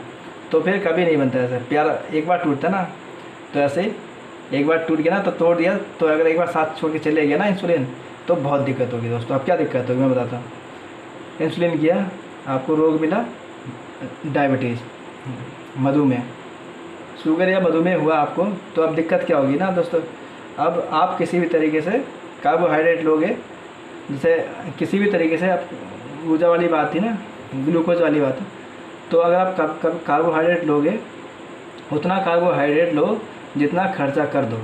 तो फिर कभी नहीं बनता ऐसे प्यार। एक बार टूटता है ना, तो ऐसे ही एक बार टूट गया ना तो तोड़ दिया। तो अगर एक बार साथ छोड़ के चले गया ना इंसुलिन, तो बहुत दिक्कत होगी दोस्तों। अब क्या दिक्कत होगी मैं बताता हूँ। इंसुलिन किया, आपको रोग मिला डायबिटीज़, मधुमेह, शुगर या मधुमेह हुआ आपको, तो अब दिक्कत क्या होगी ना दोस्तों। अब आप किसी भी तरीके से कार्बोहाइड्रेट लोगे, जैसे किसी भी तरीके से आप ऊर्जा वाली बात थी ना, ग्लूकोज वाली बात, तो अगर आप कार्बोहाइड्रेट लोगे, उतना कार्बोहाइड्रेट लो जितना खर्चा कर दो।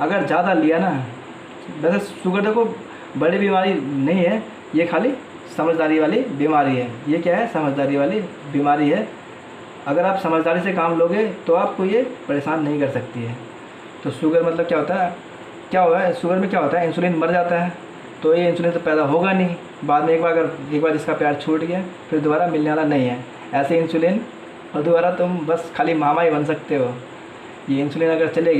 अगर ज़्यादा लिया ना, वैसे शुगर देखो बड़ी बीमारी नहीं है, ये खाली समझदारी वाली बीमारी है। ये क्या है, समझदारी वाली बीमारी है। अगर आप समझदारी से काम लोगे तो आपको ये परेशान नहीं कर सकती है। तो शुगर मतलब क्या होता है, क्या हुआ है शुगर में, क्या होता है, इंसुलिन मर जाता है। तो ये इंसुलिन तो पैदा होगा नहीं बाद में। एक बार इसका प्यार छूट गया फिर दोबारा मिलने वाला नहीं है। ऐसे इंसुलिन और दोबारा तुम बस खाली मामा ही बन सकते हो। ये इंसुलिन अगर चले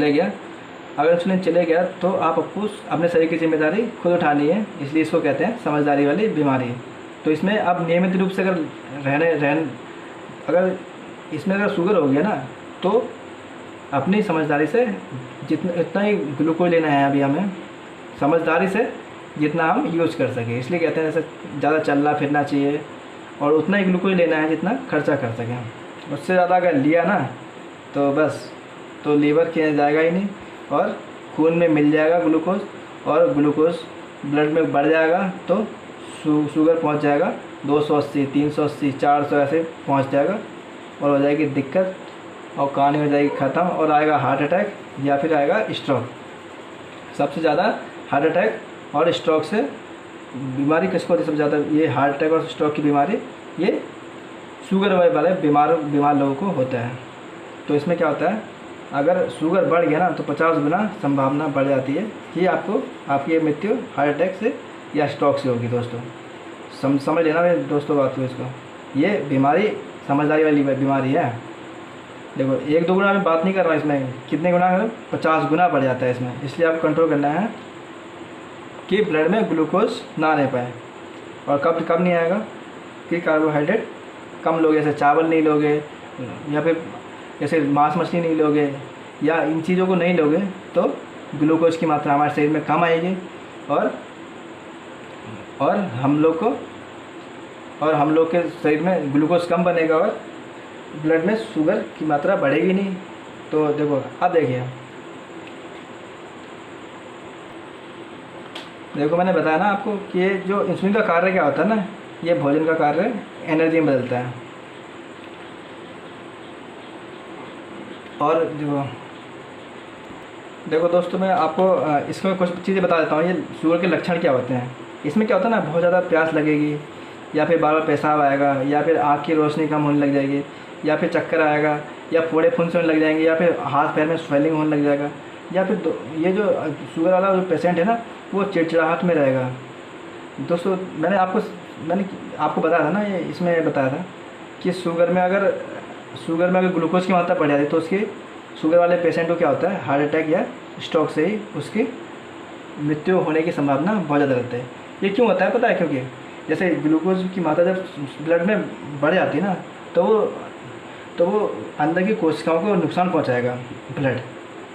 गया, अगर इंसुलिन चले गया तो आपको अपने शरीर की जिम्मेदारी खुद उठानी है। इसलिए इसको कहते हैं समझदारी वाली बीमारी। तो इसमें अब नियमित रूप से अगर इसमें अगर शुगर हो गया ना, तो अपनी समझदारी से इतना ही ग्लूकोज लेना है अभी हमें, समझदारी से जितना हम यूज़ कर सकें। इसलिए कहते हैं जैसे ज़्यादा चलना फिरना चाहिए और उतना ही ग्लूकोज लेना है जितना खर्चा कर सकें। उससे ज़्यादा अगर लिया ना तो बस तो लीवर किया जाएगा ही नहीं और खून में मिल जाएगा ग्लूकोज, और ग्लूकोज ब्लड में बढ़ जाएगा तो शुगर पहुंच जाएगा 280, 380, 400 ऐसे पहुंच जाएगा और हो जाएगी दिक्कत और कहानी हो जाएगी ख़त्म और आएगा हार्ट अटैक या फिर आएगा स्ट्रोक। सबसे ज़्यादा हार्ट अटैक और स्ट्रोक से बीमारी किसको होती है सबसे ज़्यादा, ये हार्ट अटैक और स्ट्रोक की बीमारी ये शुगर वाले बीमार लोगों को होता है। तो इसमें क्या होता है, अगर शुगर बढ़ गया ना तो 50 गुना संभावना बढ़ जाती है कि आपकी मृत्यु हार्ट अटैक से या स्ट्रोक से होगी। दोस्तों समझ लेना मेरे दोस्तों बात को, इसको ये बीमारी समझदारी वाली बीमारी है। देखो 1-2 गुना में बात नहीं कर रहा, इसमें कितने गुना, 50 गुना बढ़ जाता है इसमें। इसलिए आप कंट्रोल करना है कि ब्लड में ग्लूकोज ना आने पाए। और कब नहीं आएगा कि कार्बोहाइड्रेट कम लोगे, जैसे चावल नहीं लोगे या फिर जैसे मांस मछली नहीं लोगे या इन चीज़ों को नहीं लोगे तो ग्लूकोज की मात्रा हमारे शरीर में कम आएगी और हम लोग के शरीर में ग्लूकोज कम बनेगा और ब्लड में शुगर की मात्रा बढ़ेगी नहीं। तो देखो अब देखो मैंने बताया ना आपको कि ये जो इंसुलिन का कार्य क्या होता है ना, ये भोजन का कार्य एनर्जी में बदलता है। और देखो दोस्तों मैं आपको इसमें कुछ चीज़ें बता देता हूँ। ये शुगर के लक्षण क्या होते हैं। इसमें क्या होता है ना, बहुत ज़्यादा प्यास लगेगी या फिर बार बार पेशाब आएगा या फिर आँख की रोशनी कम होने लग जाएगी या फिर चक्कर आएगा या फोड़े फुंसी होने लग जाएंगे या फिर हाथ पैर में स्वेलिंग होने लग जाएगा या फिर ये जो शुगर वाला जो पेशेंट है ना वो चिड़चिड़ाहट में रहेगा। दोस्तों मैंने आपको बताया था ना, ये इसमें बताया था कि शुगर में अगर ग्लूकोज की मात्रा बढ़ जाती है तो उसकी शुगर वाले पेशेंट को क्या होता है, हार्ट अटैक या स्ट्रोक से ही उसकी मृत्यु होने की संभावना बहुत ज़्यादा रहती है। ये क्यों होता है पता है? क्योंकि जैसे ग्लूकोज की मात्रा जब ब्लड में बढ़ जाती है ना, तो वो अंदर की कोशिकाओं को नुकसान पहुंचाएगा ब्लड।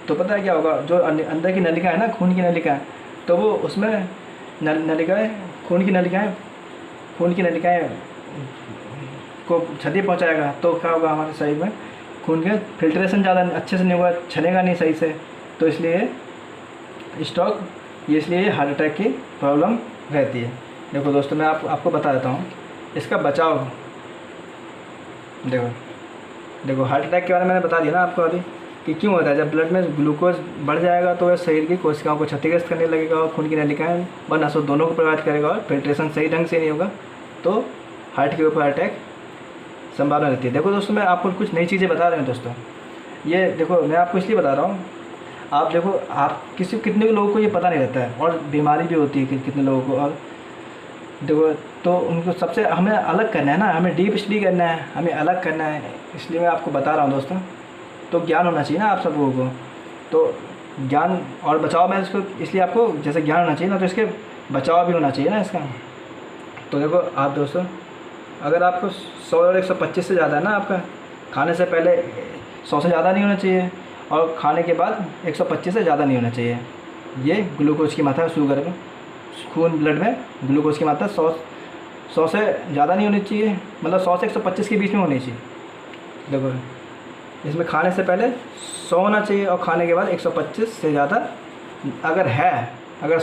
तो पता है क्या होगा, जो अंदर की नलिका है ना, खून की नलिका है, तो वो उसमें नलिकाएँ खून की नलिकाएँ को क्षति पहुंचाएगा। तो क्या होगा, हमारे शरीर में खून के फिल्ट्रेशन ज़्यादा अच्छे से नहीं होगा, छनेगा नहीं सही से, तो इसलिए स्ट्रोक, इसलिए हार्ट अटैक की प्रॉब्लम रहती है। देखो दोस्तों, मैं आपको बता देता हूँ इसका बचाव। देखो हार्ट अटैक के बारे में मैंने बता दिया ना आपको अभी कि क्यों होता है। जब ब्लड में ग्लूकोज बढ़ जाएगा तो वह शरीर की कोशिकाओं को क्षतिग्रस्त करने लगेगा और खून की नलिकाएँ व नसों दोनों को प्रभावित करेगा और फिल्ट्रेशन सही ढंग से नहीं होगा, तो हार्ट के ऊपर अटैक संभावना रहती है। देखो दोस्तों, मैं आपको कुछ नई चीज़ें बता रहा हूँ दोस्तों। ये देखो, मैं आपको इसलिए बता रहा हूँ, आप देखो, आप कितने लोगों को ये पता नहीं रहता है और बीमारी भी होती है कि कितने लोगों को। और देखो, तो उनको सबसे हमें अलग करना है ना, हमें डीप स्टडी करना है, हमें अलग करना है, इसलिए मैं आपको बता रहा हूँ दोस्तों। तो ज्ञान होना चाहिए ना आप सब लोगों को, तो ज्ञान और बचाव में इसको, इसलिए आपको जैसे ज्ञान होना चाहिए ना, तो इसके बचाव भी होना चाहिए ना इसका। तो देखो आप दोस्तों, अगर आपको 100 और 125 से ज़्यादा है ना, आपका खाने से पहले 100 से ज़्यादा नहीं होना चाहिए और खाने के बाद 125 से ज़्यादा नहीं होना चाहिए। ये ग्लूकोज की मात्रा शुगर में, खून ब्लड में ग्लूकोज की मात्रा 100 से ज़्यादा नहीं होनी चाहिए, मतलब 100 से 125 के बीच में होनी चाहिए। देखो, इसमें खाने से पहले 100 होना चाहिए और खाने के बाद 125 से ज़्यादा अगर है, अगर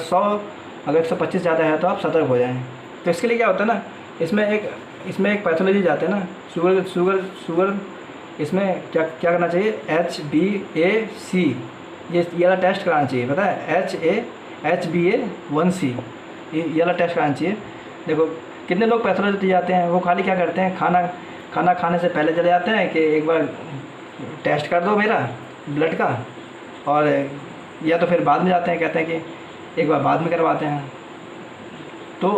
125 ज़्यादा है तो आप सतर्क हो जाएँ। तो इसके लिए क्या होता है ना, इसमें एक पैथोलॉजी जाते हैं ना, शुगर इसमें क्या करना चाहिए, HbA1c, ये वाला टेस्ट कराना चाहिए, पता है, HbA1c, ये वाला टेस्ट कराना चाहिए। देखो कितने लोग पैथोलॉजी जाते हैं, वो खाली क्या करते हैं, खाना खाने से पहले चले जाते हैं कि एक बार टेस्ट कर दो मेरा ब्लड का, और या तो फिर बाद में जाते हैं, कहते हैं कि एक बार बाद में करवाते हैं। तो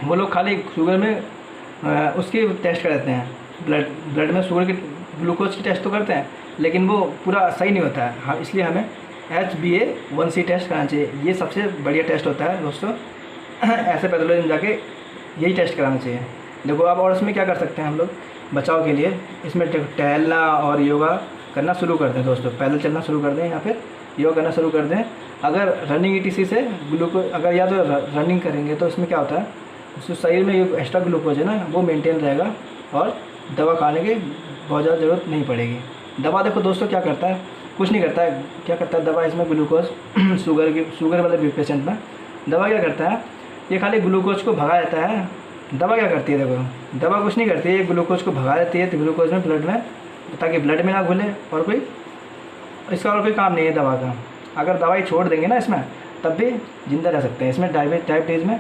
वो लोग खाली शुगर में उसकी टेस्ट कर देते हैं, ब्लड में शुगर की, ग्लूकोज की टेस्ट तो करते हैं, लेकिन वो पूरा सही नहीं होता है। हाँ, इसलिए हमें HbA1c टेस्ट कराना चाहिए। ये सबसे बढ़िया टेस्ट होता है दोस्तों। ऐसे पैथोलॉजी में जाके यही टेस्ट कराना चाहिए। देखो अब और इसमें क्या कर सकते हैं हम लोग बचाव के लिए, इसमें टहलना और योगा करना शुरू कर दें दोस्तों, पैदल चलना शुरू कर दें या फिर योगा करना शुरू कर दें। अगर रनिंग ETC से ग्लूकोज, अगर या तो रनिंग करेंगे तो इसमें क्या होता है, उसके शरीर में जो एक्स्ट्रा ग्लूकोज है ना, वो मेंटेन रहेगा और दवा खाने की बहुत ज़्यादा ज़रूरत नहीं पड़ेगी। दवा देखो दोस्तों क्या करता है, कुछ नहीं करता है। क्या करता है दवा इसमें, ग्लूकोज शुगर वाले पेशेंट में दवा क्या करता है, ये खाली ग्लूकोज को भगा देता है। दवा क्या करती है, देखो दवा कुछ नहीं करती है, ये ग्लूकोज को भगा देती है, तो ग्लूकोज में ब्लड में, ताकि ब्लड में ना घुले, और कोई इसका और कोई काम नहीं है दवा का। अगर दवाई छोड़ देंगे ना इसमें, तब भी जिंदा रह सकते हैं। इसमें डायबिटीज़ में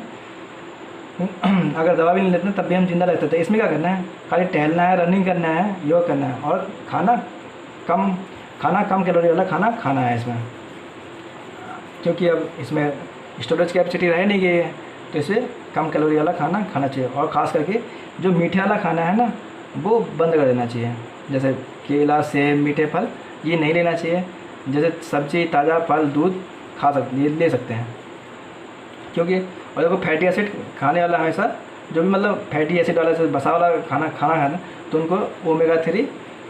अगर दवा भी नहीं लेते तब भी हम जिंदा रहते थे। इसमें क्या करना है, खाली टहलना है, रनिंग करना है, योग करना है, और खाना कम कैलोरी वाला खाना खाना है इसमें, क्योंकि अब इसमें स्टोरेज कैपेसिटी रह नहीं गई है, तो इसे कम कैलोरी वाला खाना खाना चाहिए। और ख़ास करके जो मीठे वाला खाना है ना, वो बंद कर देना चाहिए। जैसे केला, सेब, मीठे फल ये नहीं लेना चाहिए। जैसे सब्जी, ताज़ा फल, दूध ले सकते हैं, क्योंकि और देखो फैटी एसिड खाने वाला हमेशा, जो भी मतलब फैटी एसिड वाला, जैसे बसा वाला खाना है ना, तो उनको ओमेगा-3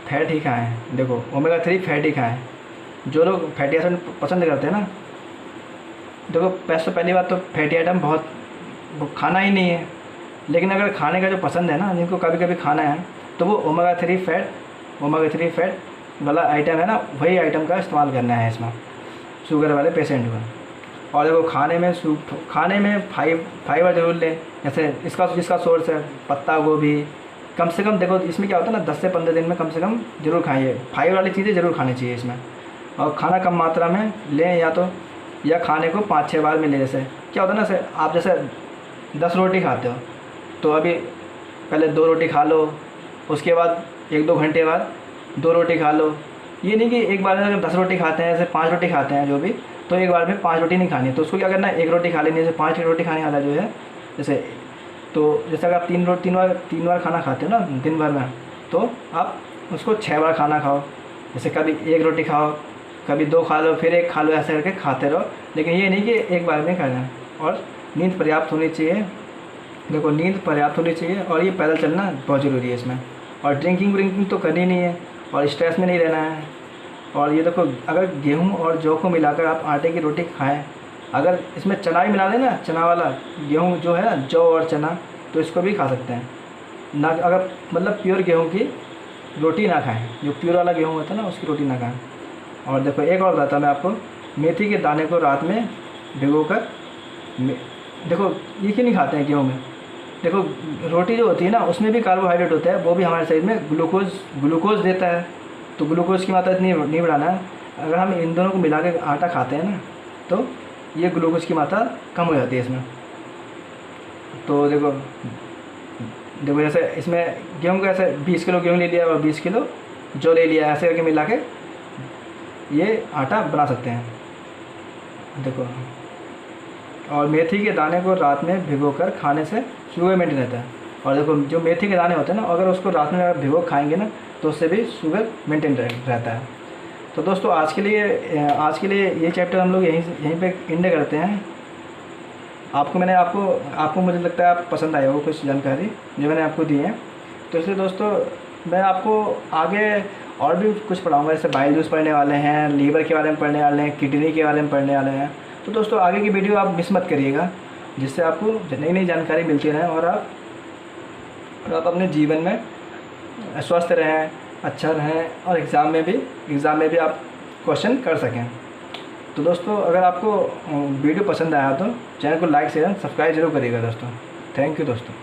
फैट ही खाएँ। देखो ओमेगा-3 फैट ही खाएँ। जो लोग फैटी एसिड पसंद करते हैं ना, देखो पहली बात तो फैटी आइटम बहुत खाना ही नहीं है, लेकिन अगर खाने का जो पसंद है ना, जिनको कभी कभी खाना है, तो वो ओमेगा-3 फैट वाला आइटम है ना, वही आइटम का इस्तेमाल करना है इसमें शुगर वाले पेशेंट को। और देखो खाने में फाइबर ज़रूर लें। जैसे जिसका सोर्स है पत्ता गोभी, कम से कम देखो इसमें क्या होता है ना, 10 से 15 दिन में कम से कम ज़रूर खाइए। फाइबर वाली चीज़ें ज़रूर खानी चाहिए इसमें। और खाना कम मात्रा में लें, या खाने को 5-6 बार में लें। जैसे क्या होता है ना, आप जैसे 10 रोटी खाते हो, तो अभी पहले 2 रोटी खा लो, उसके बाद 1-2 घंटे बाद 2 रोटी खा लो। ये नहीं कि एक बार में अगर 10 रोटी खाते हैं, जैसे 5 रोटी खाते हैं जो भी, तो एक बार में 5 रोटी नहीं खानी, तो उसको क्या करना है, 1 रोटी खा लेनी है। जैसे 5 रोटी खाने वाला जो है, जैसे अगर आप 3 बार खाना खाते हो ना दिन भर में, तो आप उसको 6 बार खाना खाओ, जैसे कभी एक रोटी खाओ, कभी 2 खा लो, फिर 1 खा लो, ऐसे करके खाते रहो, लेकिन ये नहीं कि एक बार में खाना है। और नींद पर्याप्त होनी चाहिए। देखो नींद पर्याप्त होनी चाहिए, और ये पैदल चलना बहुत ज़रूरी है इसमें। और ड्रिंकिंग व्रिंकिंग तो करनी नहीं है, और स्ट्रेस में नहीं रहना है। और ये देखो, अगर गेहूँ और जौ को मिलाकर आप आटे की रोटी खाएँ, अगर इसमें चना भी मिला दें ना, चना वाला गेहूँ जो है ना, जौ और चना, तो इसको भी खा सकते हैं ना। अगर मतलब प्योर गेहूँ की रोटी ना खाएं, जो प्योर वाला गेहूँ होता है ना, उसकी रोटी ना खाएं। और देखो एक और बताता मैं आपको, मेथी के दाने को रात में भिगोकर, देखो ये क्यों नहीं खाते हैं गेहूँ में, देखो रोटी जो होती है ना, उसमें भी कार्बोहाइड्रेट होता है, वो भी हमारे शरीर में ग्लूकोज देता है। तो ग्लूकोज की मात्रा इतनी नहीं बढ़ाना है। अगर हम इन दोनों को मिला के आटा खाते हैं ना, तो ये ग्लूकोज की मात्रा कम हो जाती है इसमें। तो देखो जैसे इसमें गेहूँ का, ऐसे 20 किलो गेहूँ ले लिया और 20 किलो जौ ले लिया, ऐसे करके मिला के ये आटा बना सकते हैं। देखो, और मेथी के दाने को रात में भिगोकर खाने से शुगर मेंटेन रहता है। और देखो जो मेथी के दाने होते हैं ना, अगर उसको रात में अगर भिगो खाएंगे ना, तो उससे भी शुगर मेंटेन रहता है। तो दोस्तों आज के लिए ये चैप्टर हम लोग यहीं पे एंड करते हैं। आपको मुझे लगता है आप पसंद आया हो कुछ जानकारी जो मैंने आपको दी है। तो इसलिए दोस्तों मैं आपको आगे और भी कुछ पढ़ाऊँगा, जैसे बाइल जूस पढ़ने वाले हैं, लीवर के बारे में पढ़ने वाले हैं, किडनी के बारे में पढ़ने वाले हैं। तो दोस्तों आगे की वीडियो आप मिस मत करिएगा, जिससे आपको नई नई जानकारी मिलती रहे, और आप अपने जीवन में स्वस्थ रहें, अच्छा रहें, और एग्ज़ाम में भी आप क्वेश्चन कर सकें। तो दोस्तों अगर आपको वीडियो पसंद आया तो चैनल को लाइक शेयर सब्सक्राइब जरूर करिएगा दोस्तों। थैंक यू दोस्तों।